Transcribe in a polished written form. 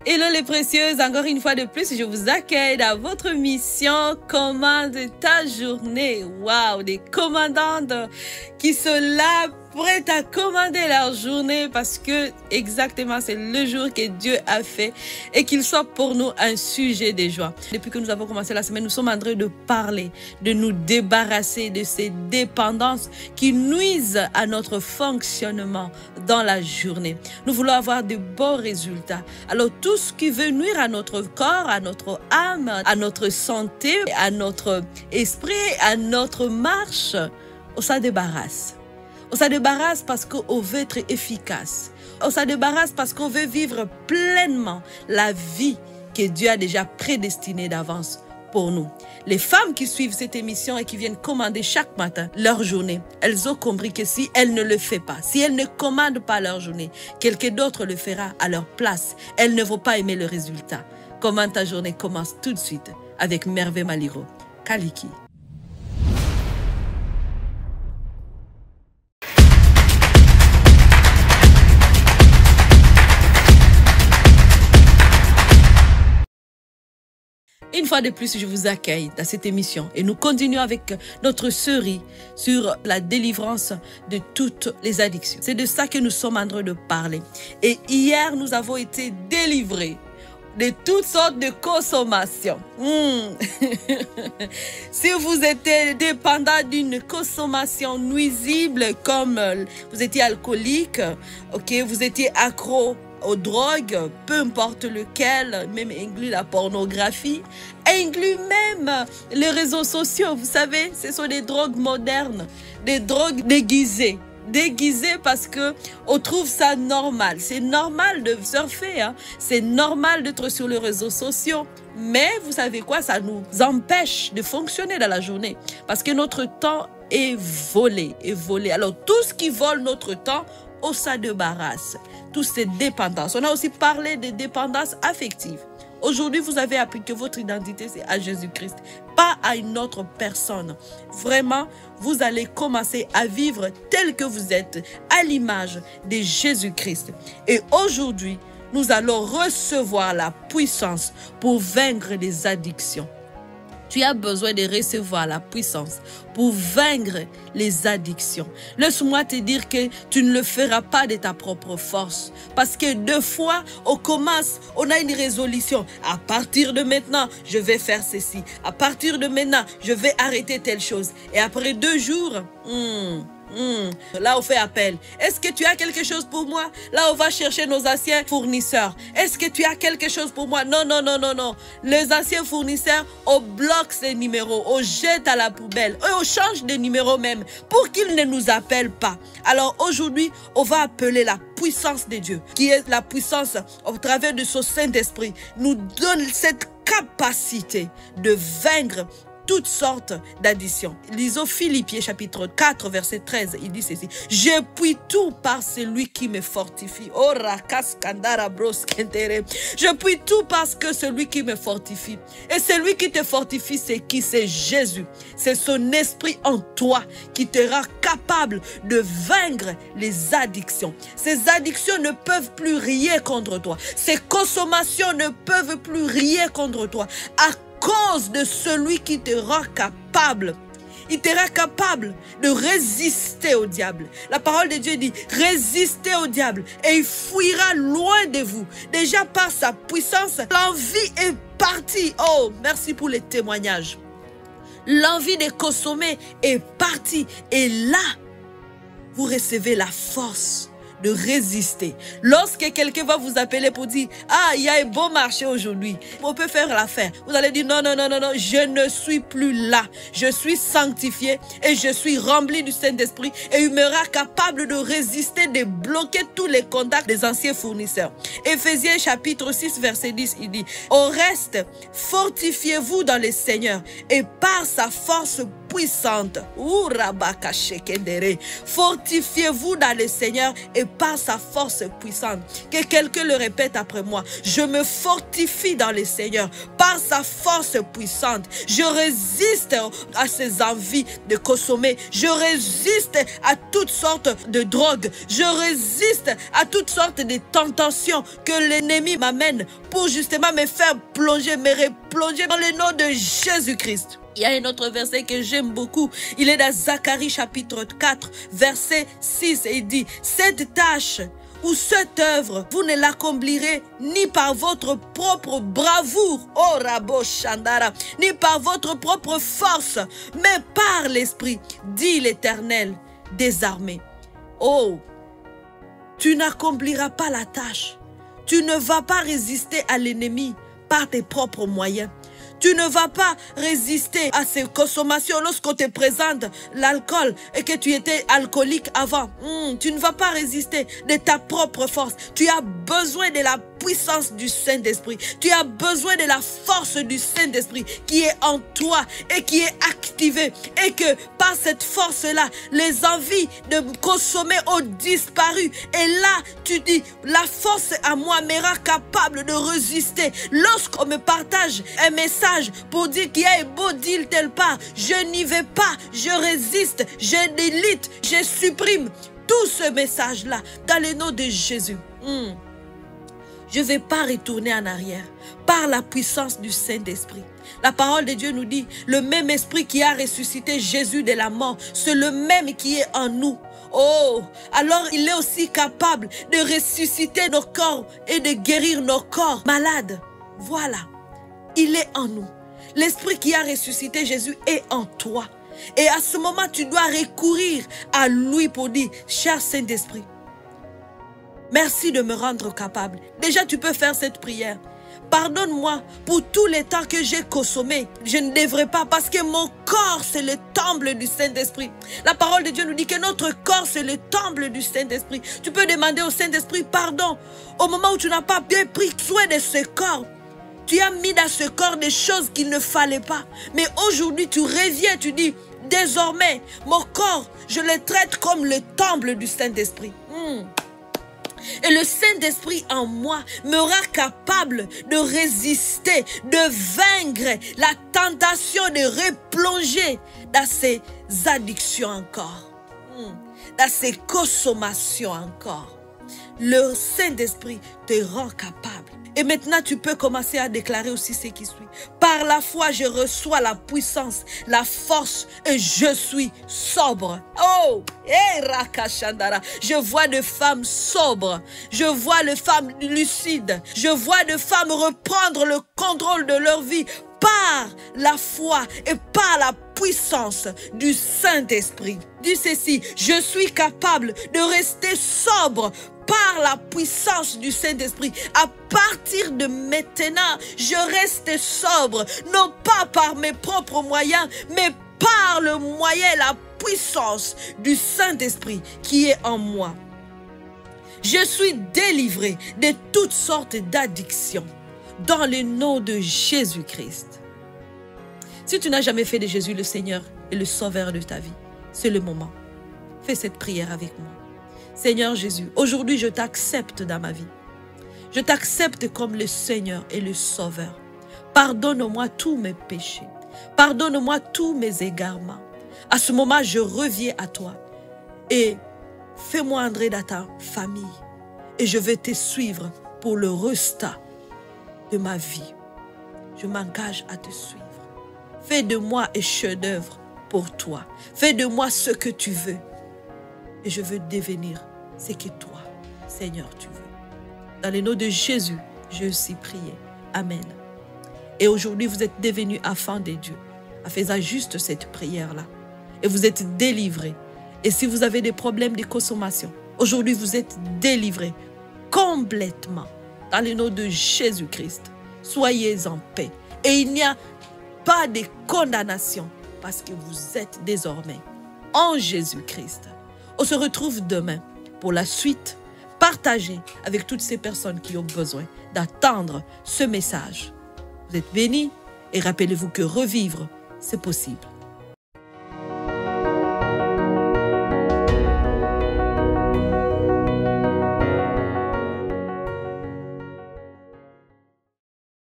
Hello les précieuses, encore une fois de plus, je vous accueille dans votre mission Commande ta journée. Waouh, des commandantes qui sont là, prêtes à commander leur journée parce que exactement c'est le jour que Dieu a fait et qu'il soit pour nous un sujet de joie. Depuis que nous avons commencé la semaine, nous sommes en train de parler, de nous débarrasser de ces dépendances qui nuisent à notre fonctionnement dans la journée. Nous voulons avoir de bons résultats. Alors tout ce qui veut nuire à notre corps, à notre âme, à notre santé, à notre esprit, à notre marche, on s'en débarrasse. On s'en débarrasse parce qu'on veut être efficace. On s'en débarrasse parce qu'on veut vivre pleinement la vie que Dieu a déjà prédestinée d'avance pour nous. Les femmes qui suivent cette émission et qui viennent commander chaque matin leur journée, elles ont compris que si elles ne le font pas, si elles ne commandent pas leur journée, quelqu'un d'autre le fera à leur place. Elles ne vont pas aimer le résultat. Commande ta journée commence tout de suite avec Merveille Maliro. Kaliki. Une fois de plus, je vous accueille dans cette émission et nous continuons avec notre série sur la délivrance de toutes les addictions. C'est de ça que nous sommes en train de parler. Et hier, nous avons été délivrés de toutes sortes de consommations. Si vous étiez dépendant d'une consommation nuisible, comme vous étiez alcoolique, vous étiez accro aux drogues, peu importe lequel, même inclut la pornographie, inclut même les réseaux sociaux. Vous savez, ce sont des drogues modernes, des drogues déguisées. Déguisées parce que on trouve ça normal. C'est normal de surfer, hein? C'est normal d'être sur les réseaux sociaux. Mais vous savez quoi? Ça nous empêche de fonctionner dans la journée parce que notre temps est volé, Alors tout ce qui vole notre temps, on s'en débarrasse. Toutes ces dépendances. On a aussi parlé des dépendances affectives. Aujourd'hui, vous avez appris que votre identité, c'est à Jésus-Christ, pas à une autre personne. Vraiment, vous allez commencer à vivre tel que vous êtes, à l'image de Jésus-Christ. Et aujourd'hui, nous allons recevoir la puissance pour vaincre les addictions. Tu as besoin de recevoir la puissance pour vaincre les addictions. Laisse-moi te dire que tu ne le feras pas de ta propre force. Parce que deux fois, on a une résolution. À partir de maintenant, je vais faire ceci. À partir de maintenant, je vais arrêter telle chose. Et après 2 jours, là, on fait appel. Est-ce que tu as quelque chose pour moi? Là, on va chercher nos anciens fournisseurs. Est-ce que tu as quelque chose pour moi? Non. Les anciens fournisseurs, on bloque ces numéros. On jette à la poubelle. Et on change de numéro même pour qu'ils ne nous appellent pas. Alors aujourd'hui, on va appeler la puissance de Dieu, qui est la puissance au travers de son Saint-Esprit, nous donne cette capacité de vaincre toutes sortes d'additions. Lisons Philippiens chapitre 4 verset 13. Il dit ceci: je puis tout par celui qui me fortifie. Je puis tout parce que celui qui me fortifie. Et celui qui te fortifie, c'est qui? C'est Jésus. C'est son esprit en toi qui te rend capable de vaincre les addictions. Ces addictions ne peuvent plus rien contre toi. Ces consommations ne peuvent plus rien contre toi. À cause de celui qui te rend capable. Il te rend capable de résister au diable. La parole de Dieu dit: résistez au diable et il fuira loin de vous. Déjà par sa puissance, l'envie est partie. Oh, merci pour les témoignages. L'envie de consommer est partie. Et là, vous recevez la force de résister. Lorsque quelqu'un va vous appeler pour dire: ah, il y a un bon marché aujourd'hui, on peut faire l'affaire, vous allez dire: non, je ne suis plus là. Je suis sanctifié et je suis rempli du Saint-Esprit et il me rend capable de résister, de bloquer tous les contacts des anciens fournisseurs. Éphésiens chapitre 6 verset 10, il dit: au reste, fortifiez-vous dans le Seigneur et par sa force puissante. Fortifiez-vous dans le Seigneur et par sa force puissante. Que quelqu'un le répète après moi. Je me fortifie dans le Seigneur par sa force puissante. Je résiste à ses envies de consommer. Je résiste à toutes sortes de drogues. Je résiste à toutes sortes de tentations que l'ennemi m'amène pour justement me faire plonger, me replonger dans le nom de Jésus-Christ. Il y a un autre verset que j'aime beaucoup. Il est dans Zacharie chapitre 4, verset 6. Et il dit, cette tâche ou cette œuvre, vous ne l'accomplirez ni par votre propre bravoure, oh Rabo Shandara, ni par votre propre force, mais par l'Esprit, dit l'Éternel des armées. Oh, tu n'accompliras pas la tâche. Tu ne vas pas résister à l'ennemi par tes propres moyens. Tu ne vas pas résister à ces consommations lorsqu'on te présente l'alcool et que tu étais alcoolique avant. Tu ne vas pas résister de ta propre force. Tu as besoin de la puissance du Saint-Esprit. Tu as besoin de la force du Saint-Esprit qui est en toi et qui est activée. Et que par cette force-là, les envies de consommer ont disparu. Et là, tu dis, la force à moi me rend capable de résister. Lorsqu'on me partage un message pour dire qu'il y a un beau deal tel part, je n'y vais pas, je résiste, je délite, je supprime tout ce message-là dans le nom de Jésus. Je ne vais pas retourner en arrière par la puissance du Saint-Esprit. La parole de Dieu nous dit, le même esprit qui a ressuscité Jésus de la mort, c'est le même qui est en nous. Oh, alors il est aussi capable de ressusciter nos corps et de guérir nos corps malades. Voilà, il est en nous. L'esprit qui a ressuscité Jésus est en toi. Et à ce moment, tu dois recourir à lui pour dire, cher Saint-Esprit, merci de me rendre capable. Déjà, tu peux faire cette prière. Pardonne-moi pour tous les temps que j'ai consommé. Je ne devrais pas parce que mon corps, c'est le temple du Saint-Esprit. La parole de Dieu nous dit que notre corps, c'est le temple du Saint-Esprit. Tu peux demander au Saint-Esprit pardon au moment où tu n'as pas bien pris soin de ce corps. Tu as mis dans ce corps des choses qu'il ne fallait pas. Mais aujourd'hui, tu reviens, tu dis, désormais, mon corps, je le traite comme le temple du Saint-Esprit. Et le Saint-Esprit en moi me rend capable de résister, de vaincre la tentation de replonger dans ces addictions encore, dans ces consommations encore. Le Saint-Esprit te rend capable. Et maintenant, tu peux commencer à déclarer aussi ce qui suit. Par la foi, je reçois la puissance, la force et je suis sobre. Oh, Rakashandara. Je vois de femmes sobres. Je vois de femmes lucides. Je vois de femmes reprendre le contrôle de leur vie par la foi et par la puissance du Saint-Esprit. Dis ceci, je suis capable de rester sobre par la puissance du Saint-Esprit. À partir de maintenant, je reste sobre, non pas par mes propres moyens, mais par le moyen, la puissance du Saint-Esprit qui est en moi. Je suis délivré de toutes sortes d'addictions dans le nom de Jésus-Christ. Si tu n'as jamais fait de Jésus le Seigneur et le Sauveur de ta vie, c'est le moment. Fais cette prière avec moi. Seigneur Jésus, aujourd'hui je t'accepte dans ma vie. Je t'accepte comme le Seigneur et le Sauveur. Pardonne-moi tous mes péchés. Pardonne-moi tous mes égarements. À ce moment, je reviens à toi. Et fais-moi entrer dans ta famille. Et je vais te suivre pour le restant de ma vie. Je m'engage à te suivre. Fais de moi un chef-d'œuvre pour toi. Fais de moi ce que tu veux. Et je veux devenir ce que toi, Seigneur, tu veux. Dans le nom de Jésus, je suis prié. Amen. Et aujourd'hui, vous êtes devenus enfants de Dieu en faisant juste cette prière-là. Et vous êtes délivrés. Et si vous avez des problèmes de consommation, aujourd'hui, vous êtes délivrés complètement. Dans le nom de Jésus-Christ, soyez en paix. Et il n'y a pas de condamnation parce que vous êtes désormais en Jésus-Christ. On se retrouve demain pour la suite. Partagez avec toutes ces personnes qui ont besoin d'attendre ce message. Vous êtes bénis et rappelez-vous que revivre, c'est possible.